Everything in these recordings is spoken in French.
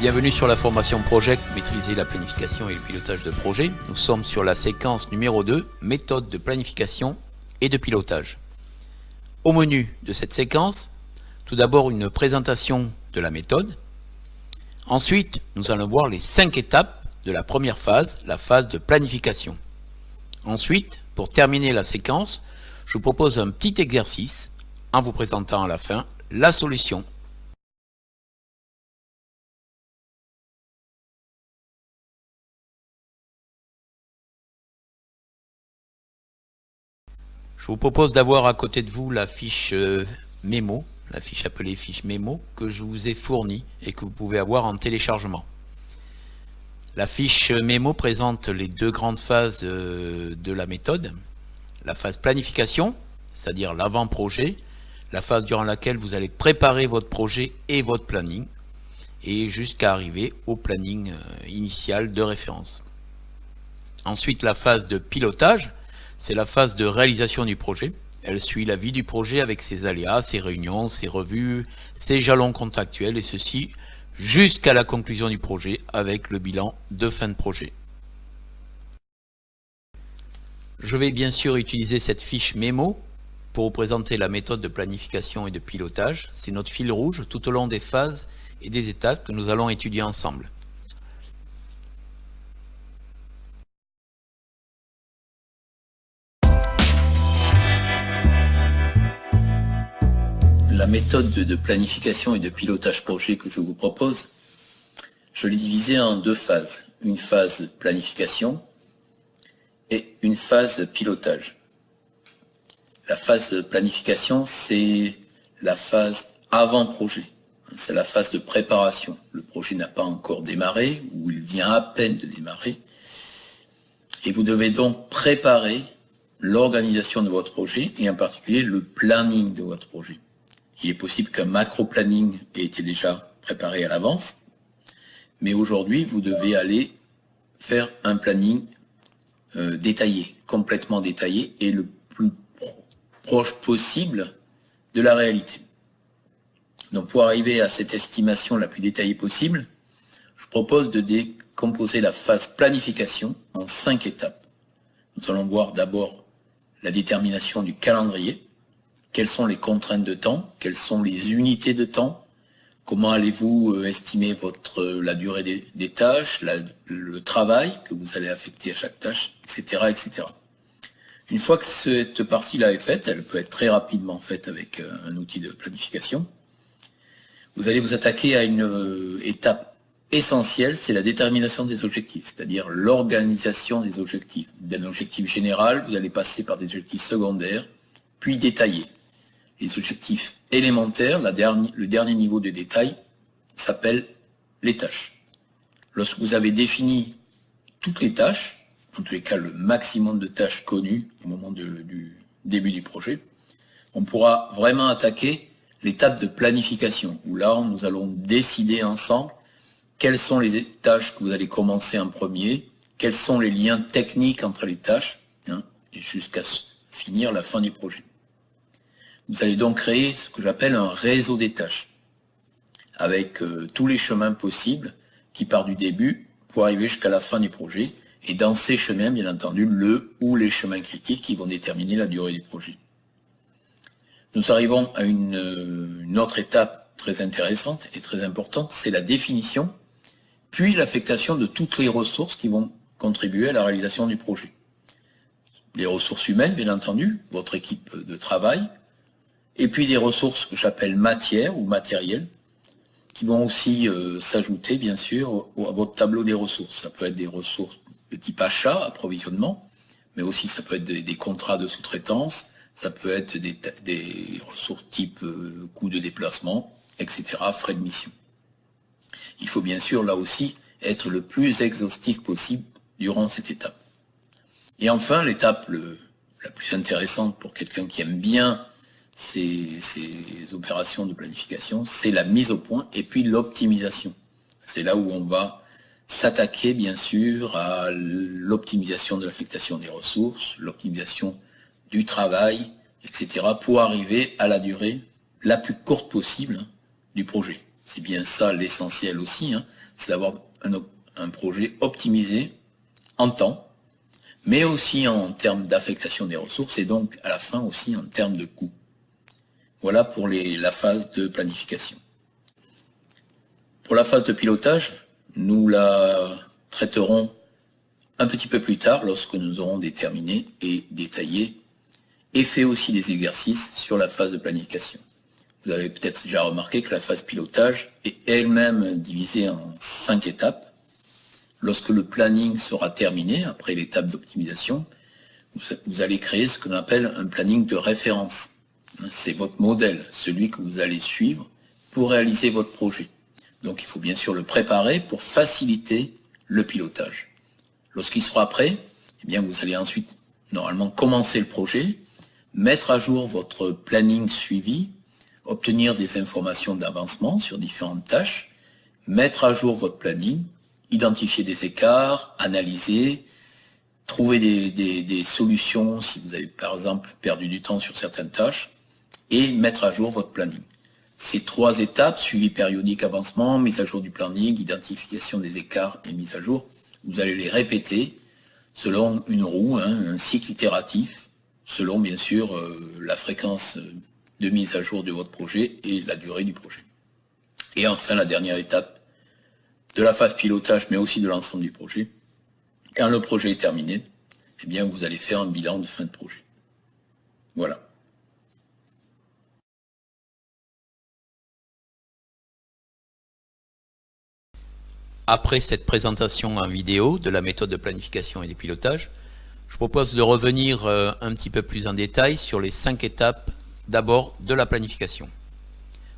Bienvenue sur la formation Project, maîtriser la planification et le pilotage de projet. Nous sommes sur la séquence numéro 2, méthode de planification et de pilotage. Au menu de cette séquence, tout d'abord une présentation de la méthode. Ensuite, nous allons voir les 5 étapes de la première phase, la phase de planification. Ensuite, pour terminer la séquence, je vous propose un petit exercice en vous présentant à la fin la solution. Je vous propose d'avoir à côté de vous la fiche mémo, la fiche appelée fiche mémo que je vous ai fournie et que vous pouvez avoir en téléchargement. La fiche mémo présente les 2 grandes phases de la méthode. La phase planification, c'est-à-dire l'avant-projet, la phase durant laquelle vous allez préparer votre projet et votre planning, et jusqu'à arriver au planning initial de référence. Ensuite, la phase de pilotage, c'est la phase de réalisation du projet. Elle suit la vie du projet avec ses aléas, ses réunions, ses revues, ses jalons contractuels, et ceci jusqu'à la conclusion du projet avec le bilan de fin de projet. Je vais bien sûr utiliser cette fiche mémo pour vous présenter la méthode de planification et de pilotage. C'est notre fil rouge tout au long des phases et des étapes que nous allons étudier ensemble. La méthode de planification et de pilotage projet que je vous propose, je l'ai divisée en 2 phases. Une phase planification et une phase pilotage. La phase planification, c'est la phase avant projet. C'est la phase de préparation. Le projet n'a pas encore démarré ou il vient à peine de démarrer. Et vous devez donc préparer l'organisation de votre projet et en particulier le planning de votre projet. Il est possible qu'un macro-planning ait été déjà préparé à l'avance, mais aujourd'hui, vous devez aller faire un planning détaillé, complètement détaillé et le plus proche possible de la réalité. Donc pour arriver à cette estimation la plus détaillée possible, je propose de décomposer la phase planification en 5 étapes. Nous allons voir d'abord la détermination du calendrier. Quelles sont les contraintes de temps? Quelles sont les unités de temps? Comment allez-vous estimer la durée des tâches, le travail que vous allez affecter à chaque tâche, etc., etc. Une fois que cette partie-là est faite, elle peut être très rapidement faite avec un outil de planification, vous allez vous attaquer à une étape essentielle, c'est la détermination des objectifs, c'est-à-dire l'organisation des objectifs. D'un objectif général, vous allez passer par des objectifs secondaires, puis détaillés. Les objectifs élémentaires, le dernier niveau de détail, s'appelle les tâches. Lorsque vous avez défini toutes les tâches, en tous les cas le maximum de tâches connues au moment du début du projet, on pourra vraiment attaquer l'étape de planification, où là nous allons décider ensemble quelles sont les tâches que vous allez commencer en premier, quels sont les liens techniques entre les tâches, jusqu'à finir la fin du projet. Vous allez donc créer ce que j'appelle un réseau des tâches, avec tous les chemins possibles qui partent du début pour arriver jusqu'à la fin du projet, et dans ces chemins, bien entendu, le ou les chemins critiques qui vont déterminer la durée du projet. Nous arrivons à une autre étape très intéressante et très importante, c'est la définition, puis l'affectation de toutes les ressources qui vont contribuer à la réalisation du projet. Les ressources humaines, bien entendu, votre équipe de travail, et puis des ressources que j'appelle matières ou matérielles, qui vont aussi s'ajouter, bien sûr, à votre tableau des ressources. Ça peut être des ressources de type achat, approvisionnement, mais aussi ça peut être des contrats de sous-traitance, ça peut être des ressources type coûts de déplacement, etc., frais de mission. Il faut bien sûr, là aussi, être le plus exhaustif possible durant cette étape. Et enfin, l'étape la plus intéressante pour quelqu'un qui aime bien ces opérations de planification, c'est la mise au point et puis l'optimisation. C'est là où on va s'attaquer bien sûr à l'optimisation de l'affectation des ressources, l'optimisation du travail, etc. pour arriver à la durée la plus courte possible du projet. C'est bien ça l'essentiel aussi, c'est d'avoir un projet optimisé en temps, mais aussi en termes d'affectation des ressources et donc à la fin aussi en termes de coûts. Voilà pour la phase de planification. Pour la phase de pilotage, nous la traiterons un petit peu plus tard lorsque nous aurons déterminé et détaillé et fait aussi des exercices sur la phase de planification. Vous avez peut-être déjà remarqué que la phase pilotage est elle-même divisée en 5 étapes. Lorsque le planning sera terminé, après l'étape d'optimisation, vous allez créer ce qu'on appelle un planning de référence. C'est votre modèle, celui que vous allez suivre pour réaliser votre projet. Donc il faut bien sûr le préparer pour faciliter le pilotage. Lorsqu'il sera prêt, eh bien vous allez ensuite normalement commencer le projet, mettre à jour votre planning suivi, obtenir des informations d'avancement sur différentes tâches, mettre à jour votre planning, identifier des écarts, analyser, trouver des solutions si vous avez par exemple perdu du temps sur certaines tâches et mettre à jour votre planning. Ces 3 étapes, suivi périodique, avancement, mise à jour du planning, identification des écarts et mise à jour, vous allez les répéter selon une roue, un cycle itératif, selon bien sûr la fréquence de mise à jour de votre projet et la durée du projet. Et enfin la dernière étape de la phase pilotage, mais aussi de l'ensemble du projet. Quand le projet est terminé, eh bien vous allez faire un bilan de fin de projet. Voilà. Après cette présentation en vidéo de la méthode de planification et de pilotage, je propose de revenir un petit peu plus en détail sur les 5 étapes d'abord de la planification.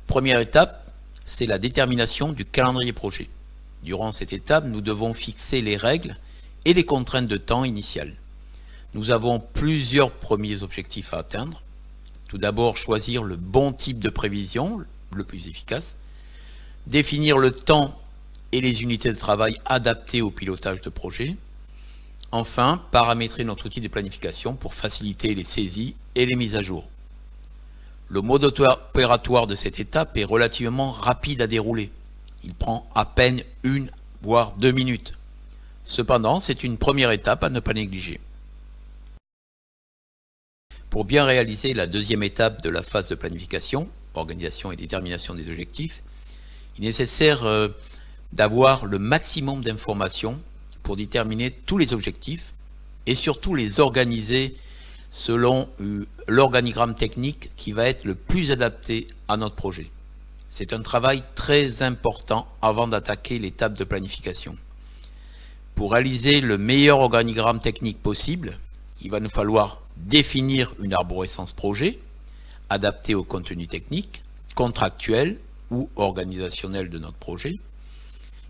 Première étape, c'est la détermination du calendrier projet. Durant cette étape, nous devons fixer les règles et les contraintes de temps initiales. Nous avons plusieurs premiers objectifs à atteindre. Tout d'abord, choisir le bon type de prévision, le plus efficace. Définir le temps et les unités de travail adaptées au pilotage de projet. Enfin, paramétrer notre outil de planification pour faciliter les saisies et les mises à jour. Le mode opératoire de cette étape est relativement rapide à dérouler. Il prend à peine 1 voire 2 minutes. Cependant, c'est une première étape à ne pas négliger. Pour bien réaliser la deuxième étape de la phase de planification, organisation et détermination des objectifs, il est nécessaire d'avoir le maximum d'informations pour déterminer tous les objectifs et surtout les organiser selon l'organigramme technique qui va être le plus adapté à notre projet. C'est un travail très important avant d'attaquer l'étape de planification. Pour réaliser le meilleur organigramme technique possible, il va nous falloir définir une arborescence projet adaptée au contenu technique, contractuel ou organisationnel de notre projet.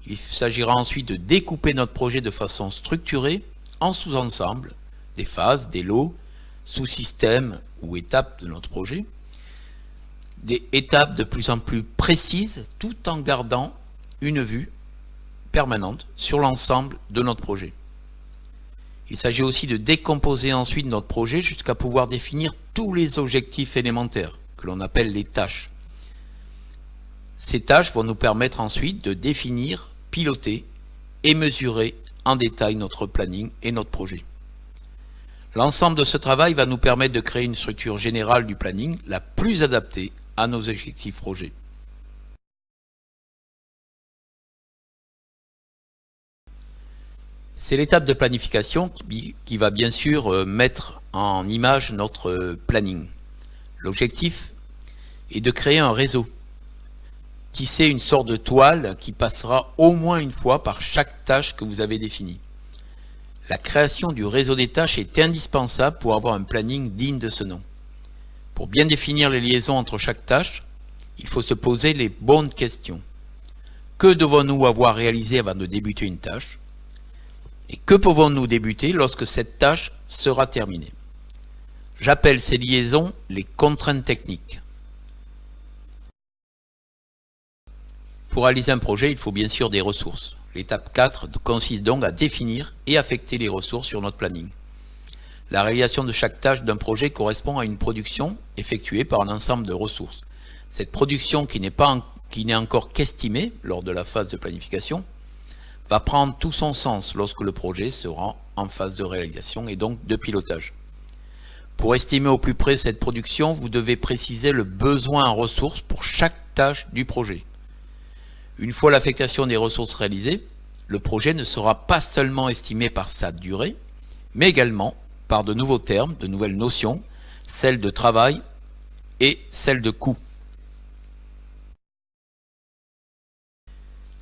Il s'agira ensuite de découper notre projet de façon structurée en sous-ensembles, des phases, des lots, sous-systèmes ou étapes de notre projet, des étapes de plus en plus précises tout en gardant une vue permanente sur l'ensemble de notre projet. Il s'agit aussi de décomposer ensuite notre projet jusqu'à pouvoir définir tous les objectifs élémentaires, que l'on appelle les tâches. Ces tâches vont nous permettre ensuite de définir, piloter et mesurer en détail notre planning et notre projet. L'ensemble de ce travail va nous permettre de créer une structure générale du planning la plus adaptée à nos objectifs projet. C'est l'étape de planification qui va bien sûr mettre en image notre planning. L'objectif est de créer un réseau, tisser une sorte de toile qui passera au moins une fois par chaque tâche que vous avez définie. La création du réseau des tâches est indispensable pour avoir un planning digne de ce nom. Pour bien définir les liaisons entre chaque tâche, il faut se poser les bonnes questions. Que devons-nous avoir réalisé avant de débuter une tâche? Et que pouvons-nous débuter lorsque cette tâche sera terminée? J'appelle ces liaisons les contraintes techniques. Pour réaliser un projet, il faut bien sûr des ressources. L'étape 4 consiste donc à définir et affecter les ressources sur notre planning. La réalisation de chaque tâche d'un projet correspond à une production effectuée par un ensemble de ressources. Cette production qui n'est encore qu'estimée lors de la phase de planification va prendre tout son sens lorsque le projet sera en phase de réalisation et donc de pilotage. Pour estimer au plus près cette production, vous devez préciser le besoin en ressources pour chaque tâche du projet. Une fois l'affectation des ressources réalisée, le projet ne sera pas seulement estimé par sa durée, mais également par de nouveaux termes, de nouvelles notions, celles de travail et celles de coût.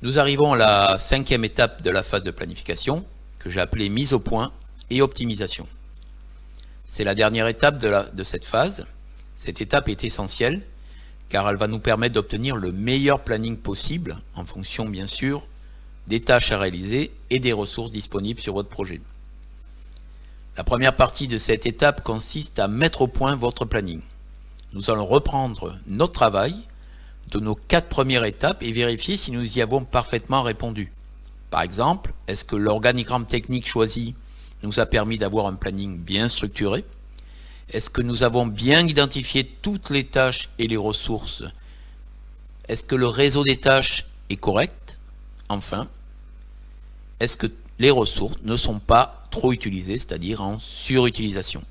Nous arrivons à la 5e étape de la phase de planification, que j'ai appelée mise au point et optimisation. C'est la dernière étape de cette phase. Cette étape est essentielle, car elle va nous permettre d'obtenir le meilleur planning possible, en fonction bien sûr des tâches à réaliser et des ressources disponibles sur votre projet. La première partie de cette étape consiste à mettre au point votre planning. Nous allons reprendre notre travail de nos 4 premières étapes et vérifier si nous y avons parfaitement répondu. Par exemple, est-ce que l'organigramme technique choisi nous a permis d'avoir un planning bien structuré? Est-ce que nous avons bien identifié toutes les tâches et les ressources? Est-ce que le réseau des tâches est correct? Enfin, est-ce que les ressources ne sont pas trop utilisées, c'est-à-dire en surutilisation?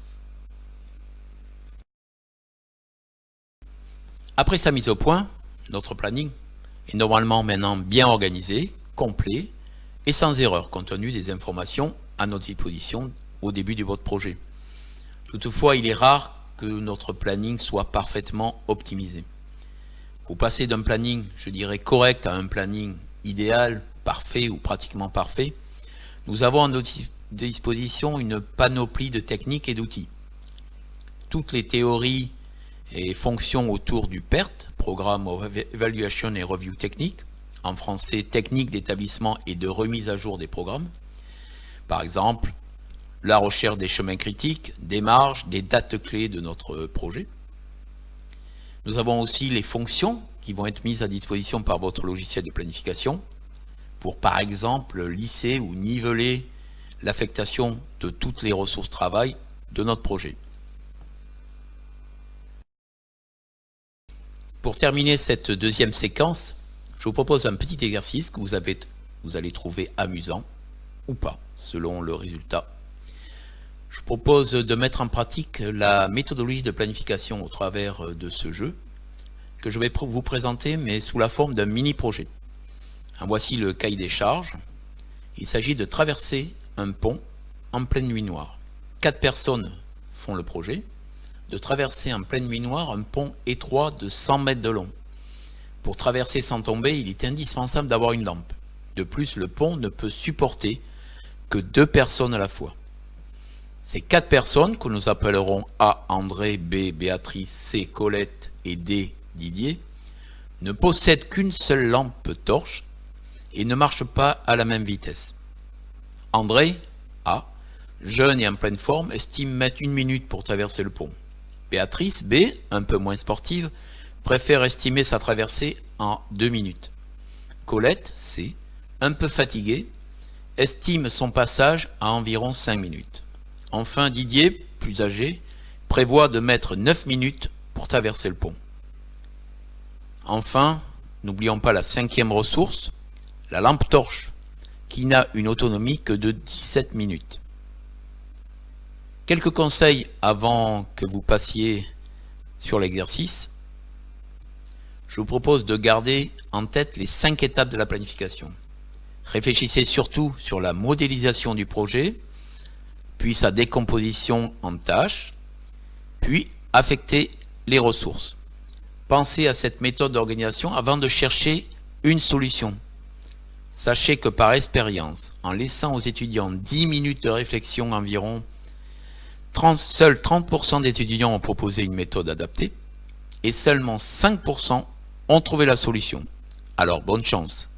Après sa mise au point, notre planning est normalement maintenant bien organisé, complet et sans erreur, compte tenu des informations à notre disposition au début de votre projet. Toutefois, il est rare que notre planning soit parfaitement optimisé. Pour passer d'un planning, je dirais correct, à un planning idéal, parfait ou pratiquement parfait, nous avons à notre disposition une panoplie de techniques et d'outils. Toutes les théories et fonctions autour du PERT, Programme of Evaluation and Review Technique, en français technique d'établissement et de remise à jour des programmes. Par exemple, la recherche des chemins critiques, des marges, des dates clés de notre projet. Nous avons aussi les fonctions qui vont être mises à disposition par votre logiciel de planification pour, par exemple, lisser ou niveler l'affectation de toutes les ressources travail de notre projet. Pour terminer cette deuxième séquence, je vous propose un petit exercice que vous allez trouver amusant ou pas, selon le résultat. Je vous propose de mettre en pratique la méthodologie de planification au travers de ce jeu que je vais vous présenter, mais sous la forme d'un mini-projet. Voici le cahier des charges. Il s'agit de traverser un pont en pleine nuit noire. 4 personnes font le projet de traverser en pleine nuit noire un pont étroit de 100 mètres de long. Pour traverser sans tomber, il est indispensable d'avoir une lampe. De plus, le pont ne peut supporter que 2 personnes à la fois. Ces 4 personnes, que nous appellerons A, André, B, Béatrice, C, Colette et D, Didier, ne possèdent qu'une seule lampe torche et ne marchent pas à la même vitesse. André, A, jeune et en pleine forme, estime mettre 1 minute pour traverser le pont. Béatrice, B, un peu moins sportive, préfère estimer sa traversée en 2 minutes. Colette, C, un peu fatiguée, estime son passage à environ 5 minutes. Enfin, Didier, plus âgé, prévoit de mettre 9 minutes pour traverser le pont. Enfin, n'oublions pas la 5e ressource, la lampe torche, qui n'a une autonomie que de 17 minutes. Quelques conseils avant que vous passiez sur l'exercice. Je vous propose de garder en tête les 5 étapes de la planification. Réfléchissez surtout sur la modélisation du projet, puis sa décomposition en tâches, puis affectez les ressources. Pensez à cette méthode d'organisation avant de chercher une solution. Sachez que par expérience, en laissant aux étudiants 10 minutes de réflexion environ, seuls 30% des étudiants ont proposé une méthode adaptée et seulement 5% ont trouvé la solution. Alors bonne chance.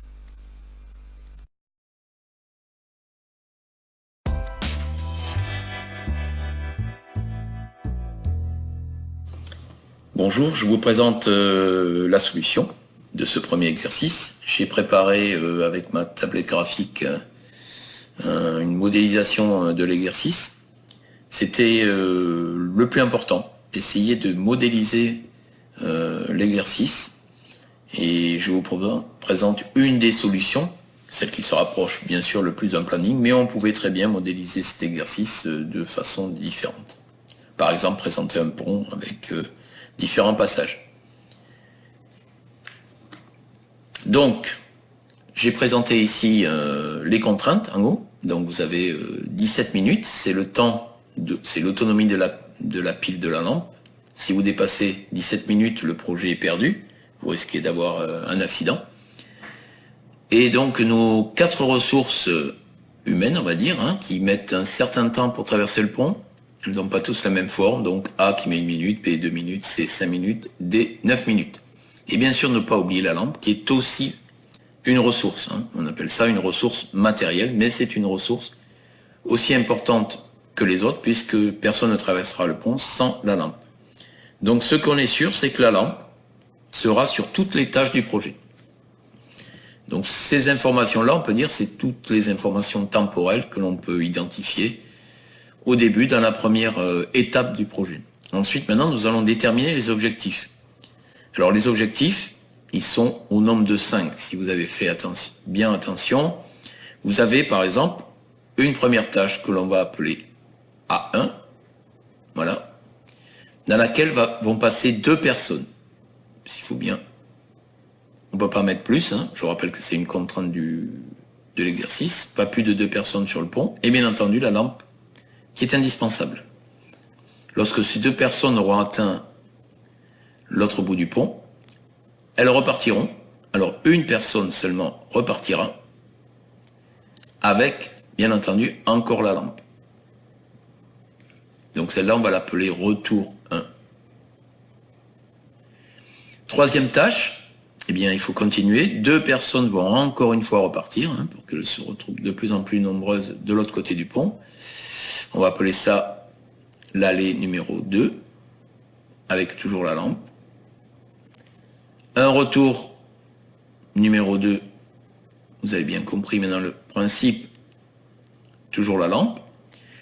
Bonjour, je vous présente la solution de ce premier exercice. J'ai préparé avec ma tablette graphique une modélisation de l'exercice. C'était le plus important, essayer de modéliser l'exercice. Et je vous présente une des solutions celle qui se rapproche bien sûr le plus d'un planning, mais on pouvait très bien modéliser cet exercice de façon différente. Par exemple, présenter un pont avec différents passages. Donc, j'ai présenté ici les contraintes en haut. Donc vous avez 17 minutes, c'est le temps, c'est l'autonomie de la pile de la lampe. Si vous dépassez 17 minutes, le projet est perdu. Vous risquez d'avoir un accident. Et donc nos 4 ressources humaines, on va dire, qui mettent un certain temps pour traverser le pont, elles n'ont pas tous la même forme. Donc A qui met 1 minute, B 2 minutes, C 5 minutes, D 9 minutes. Et bien sûr ne pas oublier la lampe qui est aussi une ressource. On appelle ça une ressource matérielle, mais c'est une ressource aussi importante que les autres puisque personne ne traversera le pont sans la lampe. Donc ce qu'on est sûr, c'est que la lampe sera sur toutes les tâches du projet. Donc ces informations-là, on peut dire, c'est toutes les informations temporelles que l'on peut identifier au début, dans la première étape du projet. Ensuite, maintenant, nous allons déterminer les objectifs. Alors les objectifs, ils sont au nombre de 5. Si vous avez fait bien attention, vous avez par exemple une première tâche que l'on va appeler A1, voilà, dans laquelle vont passer 2 personnes. S'il faut bien, on ne peut pas mettre plus, je vous rappelle que c'est une contrainte de l'exercice, pas plus de 2 personnes sur le pont, et bien entendu la lampe qui est indispensable. Lorsque ces 2 personnes auront atteint l'autre bout du pont, elles repartiront. Alors une personne seulement repartira avec, bien entendu, encore la lampe. Donc celle-là, on va l'appeler retour 1. Troisième tâche, eh bien, il faut continuer. 2 personnes vont encore une fois repartir pour qu'elles se retrouvent de plus en plus nombreuses de l'autre côté du pont. On va appeler ça l'allée numéro 2, avec toujours la lampe. Un retour numéro 2, vous avez bien compris maintenant le principe, toujours la lampe.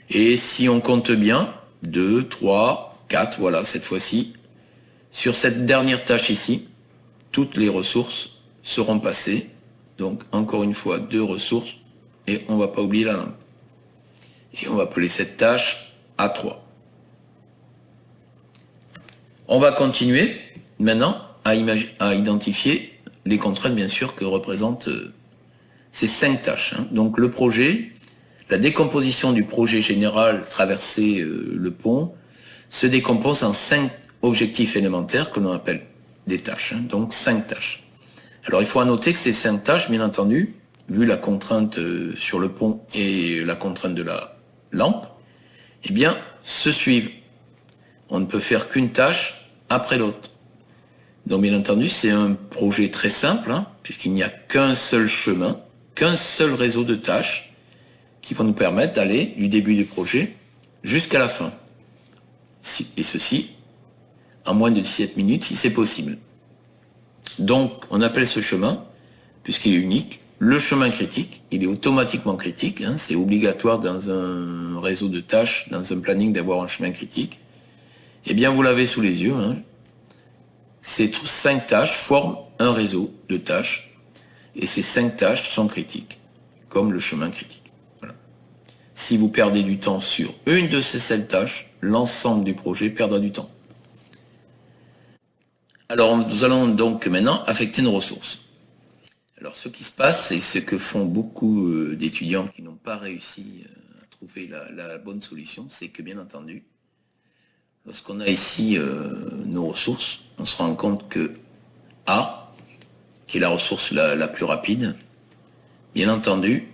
Et si on compte bien, 2, 3, 4, voilà, cette fois-ci, sur cette dernière tâche ici, toutes les ressources seront passées. Donc encore une fois, 2 ressources, et on ne va pas oublier la lampe. Et on va appeler cette tâche A3. On va continuer maintenant à identifier les contraintes, bien sûr, que représentent ces 5 tâches. Donc le projet, la décomposition du projet général traverser le pont se décompose en 5 objectifs élémentaires que l'on appelle des tâches. Donc 5 tâches. Alors il faut noter que ces 5 tâches, bien entendu, vu la contrainte sur le pont et la contrainte de la lampe, eh bien, se suivent. On ne peut faire qu'une tâche après l'autre. Donc bien entendu, c'est un projet très simple, puisqu'il n'y a qu'un seul chemin, qu'un seul réseau de tâches qui vont nous permettre d'aller du début du projet jusqu'à la fin. Et ceci en moins de 17 minutes si c'est possible. Donc on appelle ce chemin, puisqu'il est unique, le chemin critique. Il est automatiquement critique, c'est obligatoire dans un réseau de tâches, dans un planning d'avoir un chemin critique. Eh bien vous l'avez sous les yeux, Ces 5 tâches forment un réseau de tâches et ces 5 tâches sont critiques, comme le chemin critique. Voilà. Si vous perdez du temps sur une de ces 7 tâches, l'ensemble du projet perdra du temps. Alors nous allons donc maintenant affecter nos ressources. Alors ce qui se passe, c'est ce que font beaucoup d'étudiants qui n'ont pas réussi à trouver la bonne solution, c'est que bien entendu, lorsqu'on a ici nos ressources, on se rend compte que A, qui est la ressource la plus rapide, bien entendu,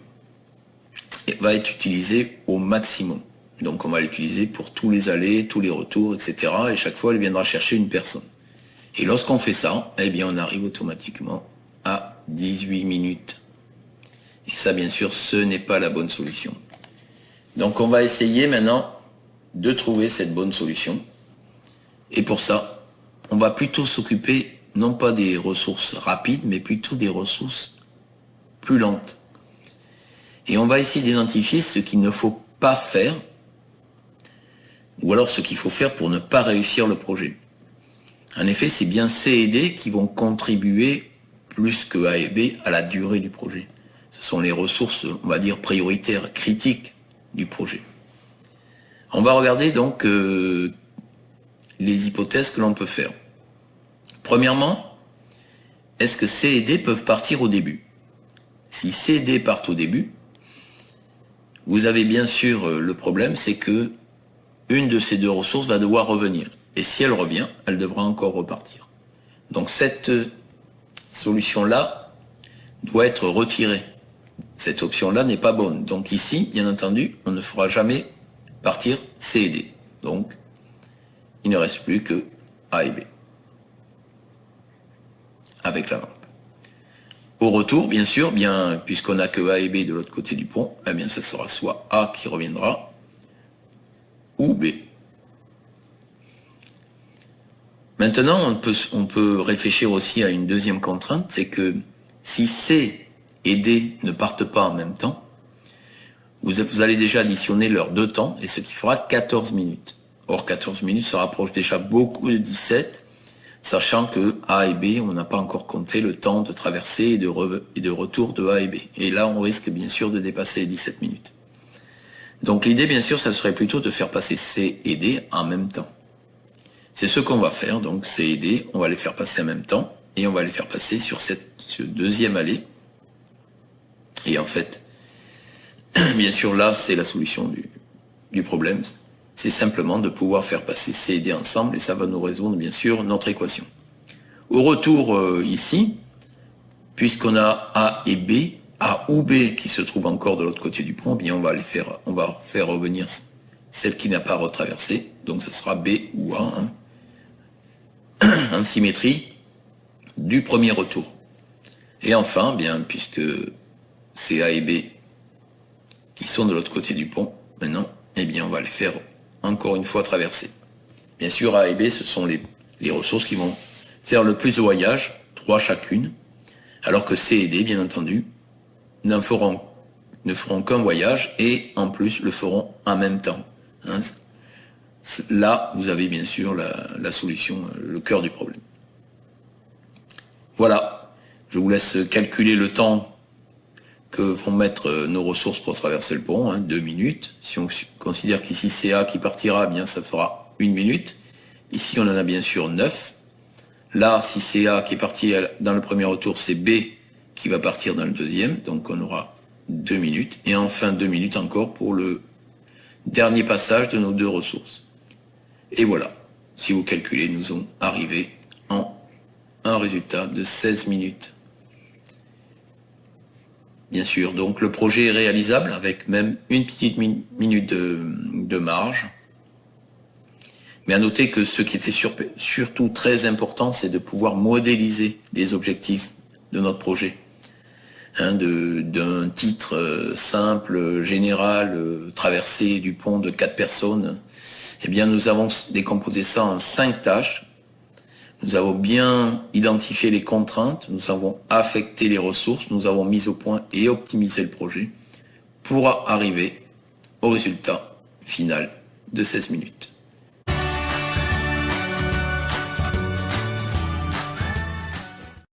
va être utilisée au maximum. Donc on va l'utiliser pour tous les allers, tous les retours, etc. Et chaque fois, elle viendra chercher une personne. Et lorsqu'on fait ça, eh bien on arrive automatiquement à 18 minutes. Et ça, bien sûr, ce n'est pas la bonne solution. Donc on va essayer maintenant de trouver cette bonne solution. Et pour ça, on va plutôt s'occuper non pas des ressources rapides, mais plutôt des ressources plus lentes. Et on va essayer d'identifier ce qu'il ne faut pas faire, ou alors ce qu'il faut faire pour ne pas réussir le projet. En effet, c'est bien C et D qui vont contribuer plus que A et B à la durée du projet. Ce Ce sont les ressources, on va dire, prioritaires, critiques du projet. On va regarder donc les hypothèses que l'on peut faire. Premièrement, est-ce que C et D peuvent partir au début? Si C et D partent au début, vous avez bien sûr le problème, c'est que une de ces deux ressources va devoir revenir. Et si elle revient, elle devra encore repartir. Donc cette solution-là doit être retirée. Cette option-là n'est pas bonne. Donc ici, bien entendu, on ne fera jamais partir C et D. Donc, il ne reste plus que A et B. Avec la lampe. Au retour, bien sûr, puisqu'on n'a que A et B de l'autre côté du pont, eh bien, ça sera soit A qui reviendra, ou B. Maintenant, on peut réfléchir aussi à une deuxième contrainte, c'est que si C et D ne partent pas en même temps, vous allez déjà additionner leurs deux temps, et ce qui fera 14 minutes. Or, 14 minutes se rapproche déjà beaucoup de 17, sachant que A et B, on n'a pas encore compté le temps de traversée et de retour de A et B. Et là, on risque bien sûr de dépasser les 17 minutes. Donc l'idée, bien sûr, ça serait plutôt de faire passer C et D en même temps. C'est ce qu'on va faire, donc C et D, on va les faire passer en même temps, et on va les faire passer sur ce deuxième allée. Et en fait, bien sûr, là, c'est la solution du problème. C'est simplement de pouvoir faire passer C et D ensemble, et ça va nous résoudre, bien sûr, notre équation. Au retour, ici, puisqu'on a A et B, A ou B qui se trouve encore de l'autre côté du pont, bien on va faire revenir celle qui n'a pas retraversé, donc ce sera B ou A, en symétrie du premier retour. Et enfin, bien, puisque c'est A et B qui sont de l'autre côté du pont, maintenant, eh bien, on va les faire encore une fois traverser. Bien sûr, A et B, ce sont les ressources qui vont faire le plus de voyages, 3 chacune, alors que C et D, bien entendu, ne feront qu'un voyage et en plus le feront en même temps. Là, vous avez bien sûr la solution, le cœur du problème. Voilà, je vous laisse calculer le temps que vont mettre nos ressources pour traverser le pont, 2 minutes. Si on considère qu'ici c'est A qui partira, bien ça fera 1 minute. Ici on en a bien sûr 9. Là, si c'est A qui est parti dans le premier retour, c'est B qui va partir dans le deuxième, donc on aura 2 minutes. Et enfin 2 minutes encore pour le dernier passage de nos deux ressources. Et voilà, si vous calculez, nous sommes arrivés en un résultat de 16 minutes. Bien sûr, donc le projet est réalisable avec même une petite minute de marge. Mais à noter que ce qui était surtout très important, c'est de pouvoir modéliser les objectifs de notre projet. D'un titre simple, général, traversée du pont de 4 personnes, eh bien nous avons décomposé ça en 5 tâches. Nous avons bien identifié les contraintes, nous avons affecté les ressources, nous avons mis au point et optimisé le projet pour arriver au résultat final de 16 minutes.